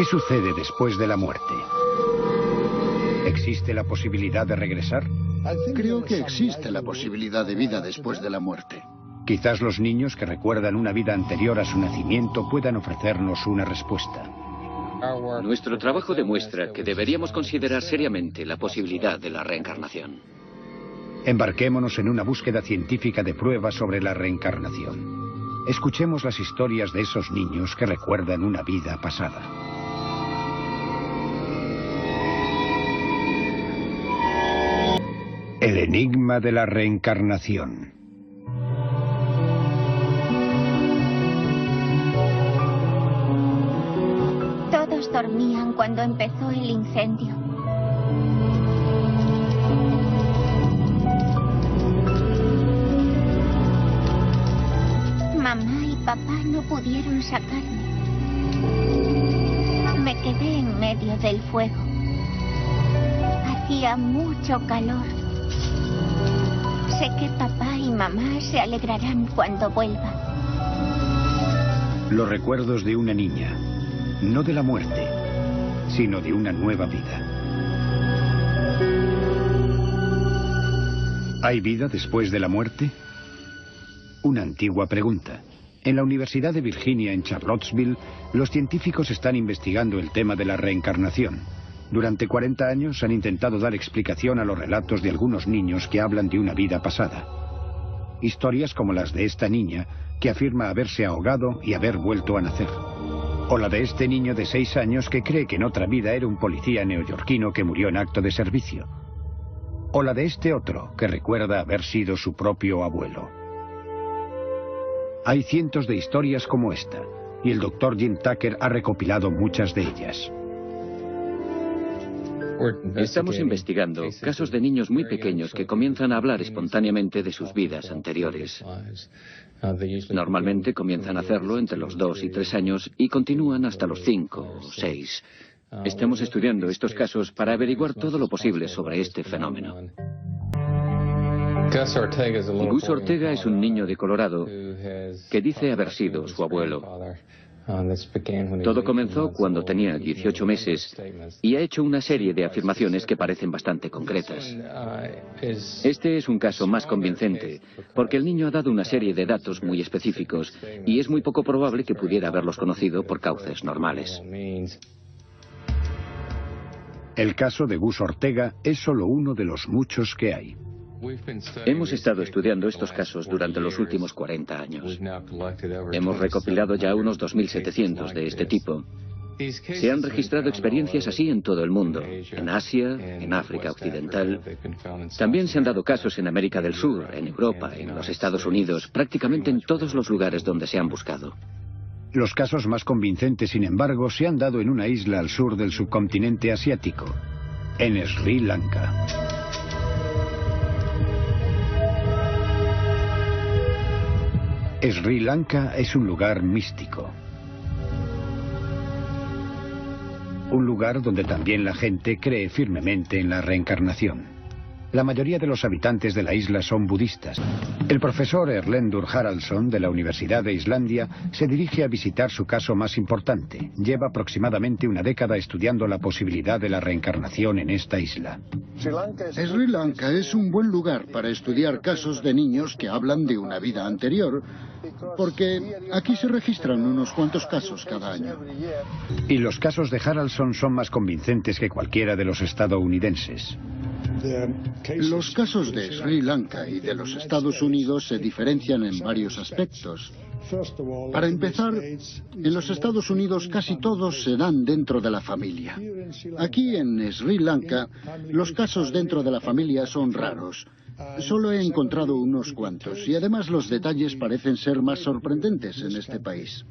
sucede después de la muerte? ¿Existe la posibilidad de regresar? Creo que existe la posibilidad de vida después de la muerte. Quizás los niños que recuerdan una vida anterior a su nacimiento puedan ofrecernos una respuesta. Nuestro trabajo demuestra que deberíamos considerar seriamente la posibilidad de la reencarnación. Embarquémonos en una búsqueda científica de pruebas sobre la reencarnación. Escuchemos las historias de esos niños que recuerdan una vida pasada. El enigma de la reencarnación. Todos dormían cuando empezó el incendio. Mamá y papá no pudieron sacarme. Me quedé en medio del fuego. Hacía mucho calor. Sé que papá y mamá se alegrarán cuando vuelva. Los recuerdos de una niña, no de la muerte, sino de una nueva vida. ¿Hay vida después de la muerte? Una antigua pregunta. En la Universidad de Virginia, en Charlottesville, los científicos están investigando el tema de la reencarnación. Durante 40 años han intentado dar explicación a los relatos de algunos niños que hablan de una vida pasada. Historias como las de esta niña, que afirma haberse ahogado y haber vuelto a nacer. O la de este niño de 6 años que cree que en otra vida era un policía neoyorquino que murió en acto de servicio. O la de este otro, que recuerda haber sido su propio abuelo. Hay cientos de historias como esta, y el Dr. Jim Tucker ha recopilado muchas de ellas. Estamos investigando casos de niños muy pequeños que comienzan a hablar espontáneamente de sus vidas anteriores. Normalmente comienzan a hacerlo entre los 2 y 3 años y continúan hasta los 5 o 6. Estamos estudiando estos casos para averiguar todo lo posible sobre este fenómeno. Gus Ortega es un niño de Colorado que dice haber sido su abuelo. Todo comenzó cuando tenía 18 meses y ha hecho una serie de afirmaciones que parecen bastante concretas. Este es un caso más convincente porque el niño ha dado una serie de datos muy específicos y es muy poco probable que pudiera haberlos conocido por cauces normales. El caso de Gus Ortega es solo uno de los muchos que hay. Hemos estado estudiando estos casos durante los últimos 40 años. Hemos recopilado ya unos 2.700 de este tipo. Se han registrado experiencias así en todo el mundo, en Asia, en África Occidental. También se han dado casos en América del Sur, en Europa, en los Estados Unidos, prácticamente en todos los lugares donde se han buscado. Los casos más convincentes, sin embargo, se han dado en una isla al sur del subcontinente asiático, en Sri Lanka. Sri Lanka es un lugar místico. Un lugar donde también la gente cree firmemente en la reencarnación. La mayoría de los habitantes de la isla son budistas. El profesor Erlendur Haraldsson de la Universidad de Islandia se dirige a visitar su caso más importante. Lleva aproximadamente una década estudiando la posibilidad de la reencarnación en esta isla. Sri Lanka es un buen lugar para estudiar casos de niños que hablan de una vida anterior, porque aquí se registran unos cuantos casos cada año. Y los casos de Haraldsson son más convincentes que cualquiera de los estadounidenses. Los casos de Sri Lanka y de los Estados Unidos se diferencian en varios aspectos. Para empezar, en los Estados Unidos casi todos se dan dentro de la familia. Aquí en Sri Lanka, los casos dentro de la familia son raros. Solo he encontrado unos cuantos y además los detalles parecen ser más sorprendentes en este país.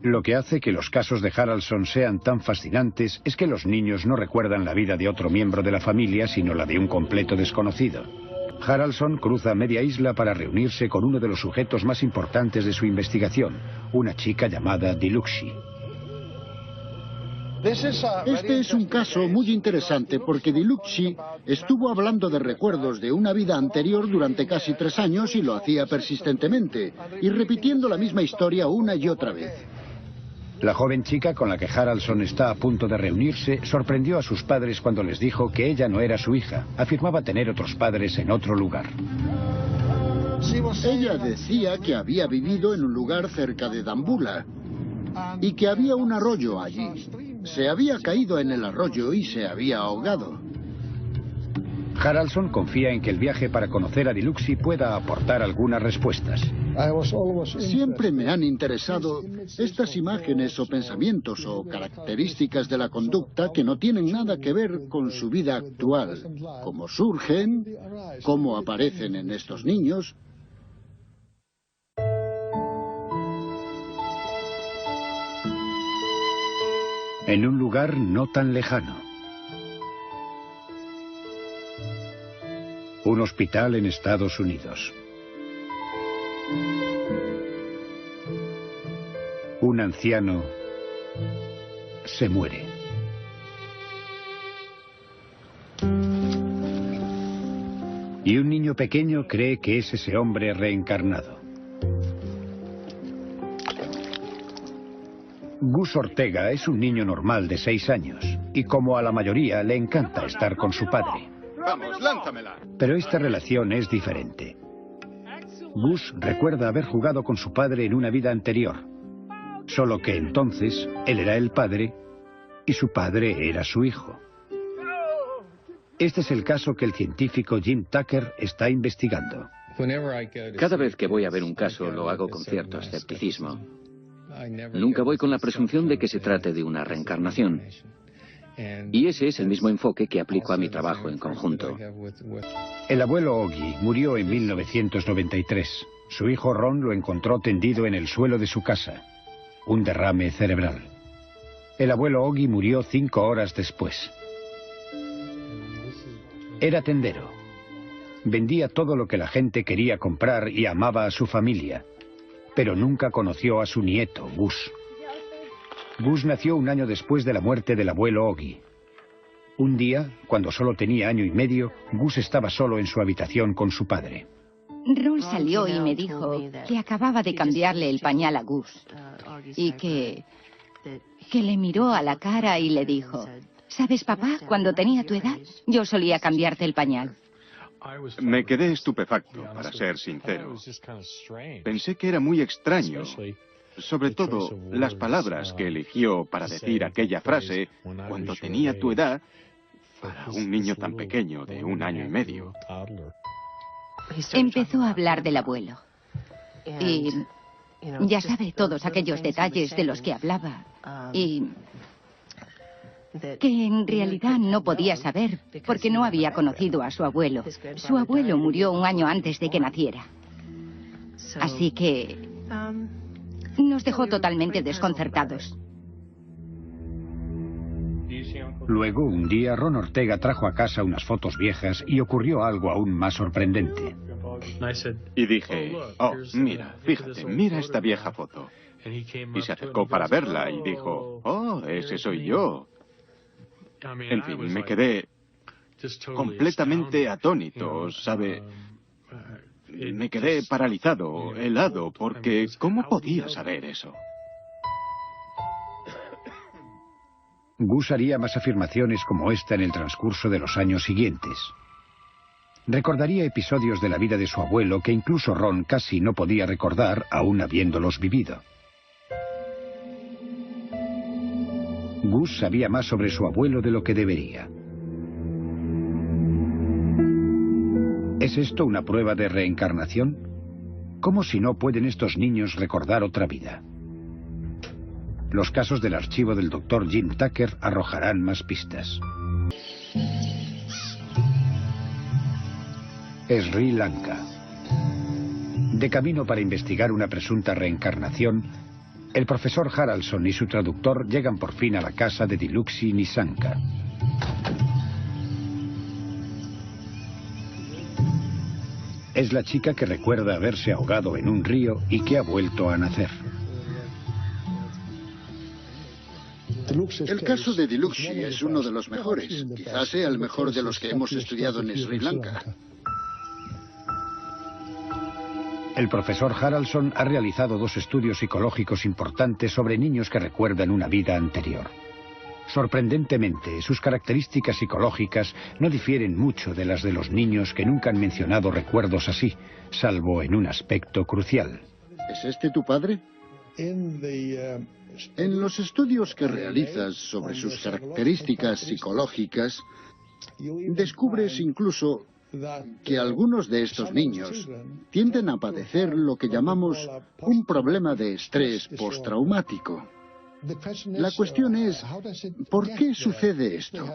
Lo que hace que los casos de Haraldsson sean tan fascinantes es que los niños no recuerdan la vida de otro miembro de la familia, sino la de un completo desconocido. Haraldsson cruza media isla para reunirse con uno de los sujetos más importantes de su investigación, una chica llamada Dilukshi. Este es un caso muy interesante porque Dilukshi estuvo hablando de recuerdos de una vida anterior durante casi 3 años y lo hacía persistentemente, y repitiendo la misma historia una y otra vez. La joven chica con la que Haraldson está a punto de reunirse sorprendió a sus padres cuando les dijo que ella no era su hija. Afirmaba tener otros padres en otro lugar. Ella decía que había vivido en un lugar cerca de Dambulla y que había un arroyo allí. Se había caído en el arroyo y se había ahogado. Haraldson confía en que el viaje para conocer a Diluxi pueda aportar algunas respuestas. Siempre me han interesado estas imágenes o pensamientos o características de la conducta que no tienen nada que ver con su vida actual. Cómo surgen, cómo aparecen en estos niños. En un lugar no tan lejano. Un hospital en Estados Unidos. Un anciano se muere. Y un niño pequeño cree que es ese hombre reencarnado. Gus Ortega es un niño normal de 6 años y como a la mayoría le encanta estar con su padre. Vamos, lánzamela. Pero esta relación es diferente. Gus recuerda haber jugado con su padre en una vida anterior, solo que entonces él era el padre y su padre era su hijo. Este es el caso que el científico Jim Tucker está investigando. Cada vez que voy a ver un caso lo hago con cierto escepticismo. Nunca voy con la presunción de que se trate de una reencarnación. Y ese es el mismo enfoque que aplico a mi trabajo en conjunto. El abuelo Ogie murió en 1993. Su hijo Ron lo encontró tendido en el suelo de su casa. Un derrame cerebral. El abuelo Ogie murió 5 horas después. Era tendero. Vendía todo lo que la gente quería comprar y amaba a su familia. Pero nunca conoció a su nieto, Gus. Gus nació un año después de la muerte del abuelo Ogie. Un día, cuando solo tenía 1 año y medio, Gus estaba solo en su habitación con su padre. Ron salió y me dijo que acababa de cambiarle el pañal a Gus y que le miró a la cara y le dijo: ¿sabes, papá? Cuando tenía tu edad, yo solía cambiarte el pañal. Me quedé estupefacto, para ser sincero. Pensé que era muy extraño. Sobre todo, las palabras que eligió para decir aquella frase, cuando tenía tu edad, para un niño tan pequeño de 1 año y medio. Empezó a hablar del abuelo. Y ya sabe todos aquellos detalles de los que hablaba. Y que en realidad no podía saber, porque no había conocido a su abuelo. Su abuelo murió 1 año antes de que naciera. Así que nos dejó totalmente desconcertados. Luego, un día, Ron Ortega trajo a casa unas fotos viejas y ocurrió algo aún más sorprendente. Y dije, oh, mira, fíjate, mira esta vieja foto. Y se acercó para verla y dijo, oh, ese soy yo. En fin, me quedé completamente atónito, ¿sabe? Me quedé paralizado, helado, porque ¿cómo podía saber eso? Gus haría más afirmaciones como esta en el transcurso de los años siguientes. Recordaría episodios de la vida de su abuelo que incluso Ron casi no podía recordar aún habiéndolos vivido. Gus sabía más sobre su abuelo de lo que debería. ¿Es esto una prueba de reencarnación? ¿Cómo si no pueden estos niños recordar otra vida? Los casos del archivo del Dr. Jim Tucker arrojarán más pistas. Sri Lanka. De camino para investigar una presunta reencarnación, el profesor Haraldson y su traductor llegan por fin a la casa de Diluxi Nisanka. Es la chica que recuerda haberse ahogado en un río y que ha vuelto a nacer. El caso de Diluxi es uno de los mejores. Quizás sea el mejor de los que hemos estudiado en Sri Lanka. El profesor Haraldson ha realizado 2 estudios psicológicos importantes sobre niños que recuerdan una vida anterior. Sorprendentemente, sus características psicológicas no difieren mucho de las de los niños que nunca han mencionado recuerdos así, salvo en un aspecto crucial. ¿Es este tu padre? En los estudios que realizas sobre sus características psicológicas, descubres incluso que algunos de estos niños tienden a padecer lo que llamamos un problema de estrés postraumático. La cuestión es, ¿por qué sucede esto?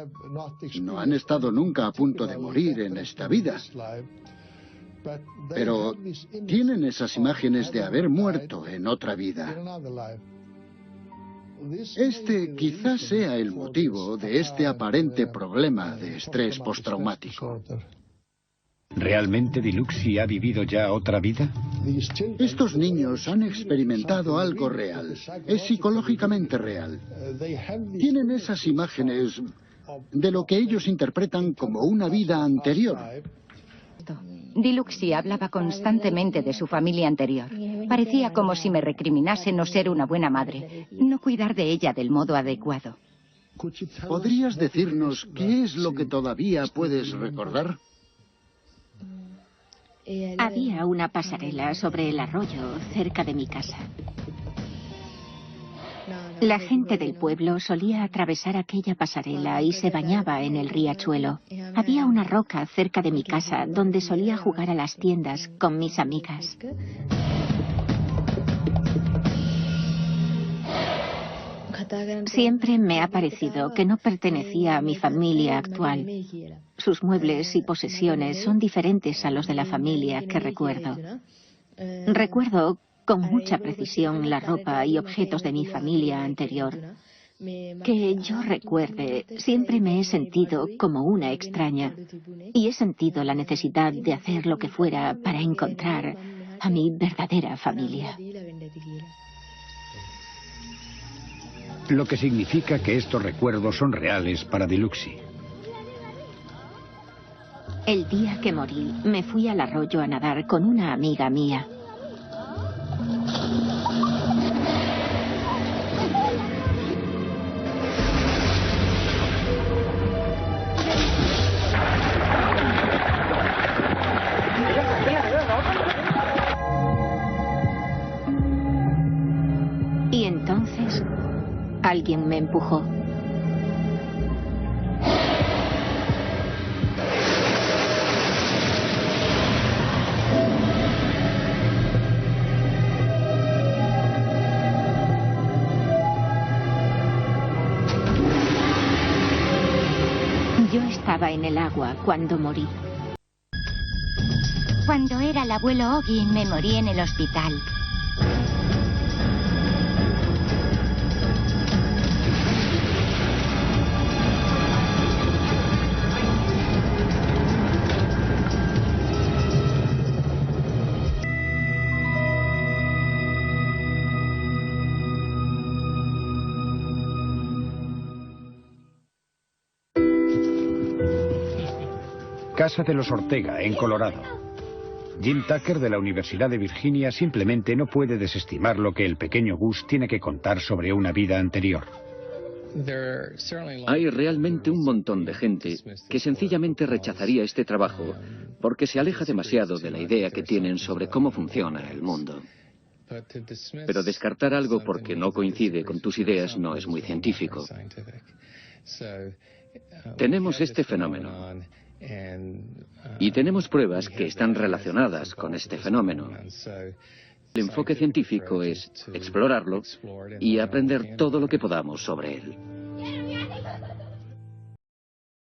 No han estado nunca a punto de morir en esta vida, pero tienen esas imágenes de haber muerto en otra vida. Este quizás sea el motivo de este aparente problema de estrés postraumático. ¿Realmente Diluxi ha vivido ya otra vida? Estos niños han experimentado algo real. Es psicológicamente real. Tienen esas imágenes de lo que ellos interpretan como una vida anterior. Diluxi hablaba constantemente de su familia anterior. Parecía como si me recriminase no ser una buena madre, no cuidar de ella del modo adecuado. ¿Podrías decirnos qué es lo que todavía puedes recordar? Había una pasarela sobre el arroyo cerca de mi casa. La gente del pueblo solía atravesar aquella pasarela y se bañaba en el riachuelo. Había una roca cerca de mi casa donde solía jugar a las tiendas con mis amigas. Siempre me ha parecido que no pertenecía a mi familia actual. Sus muebles y posesiones son diferentes a los de la familia que recuerdo. Recuerdo con mucha precisión la ropa y objetos de mi familia anterior. Que yo recuerde, siempre me he sentido como una extraña y he sentido la necesidad de hacer lo que fuera para encontrar a mi verdadera familia. Lo que significa que estos recuerdos son reales para Diluxi. El día que morí, me fui al arroyo a nadar con una amiga mía. Y entonces, alguien me empujó. Yo estaba en el agua cuando morí. Cuando era el abuelo Ogi, me morí en el hospital. Casa de los Ortega, en Colorado. Jim Tucker, de la Universidad de Virginia, simplemente no puede desestimar lo que el pequeño Gus tiene que contar sobre una vida anterior. Hay realmente un montón de gente que sencillamente rechazaría este trabajo porque se aleja demasiado de la idea que tienen sobre cómo funciona el mundo. Pero descartar algo porque no coincide con tus ideas no es muy científico. Tenemos este fenómeno. Y tenemos pruebas que están relacionadas con este fenómeno. El enfoque científico es explorarlo y aprender todo lo que podamos sobre él.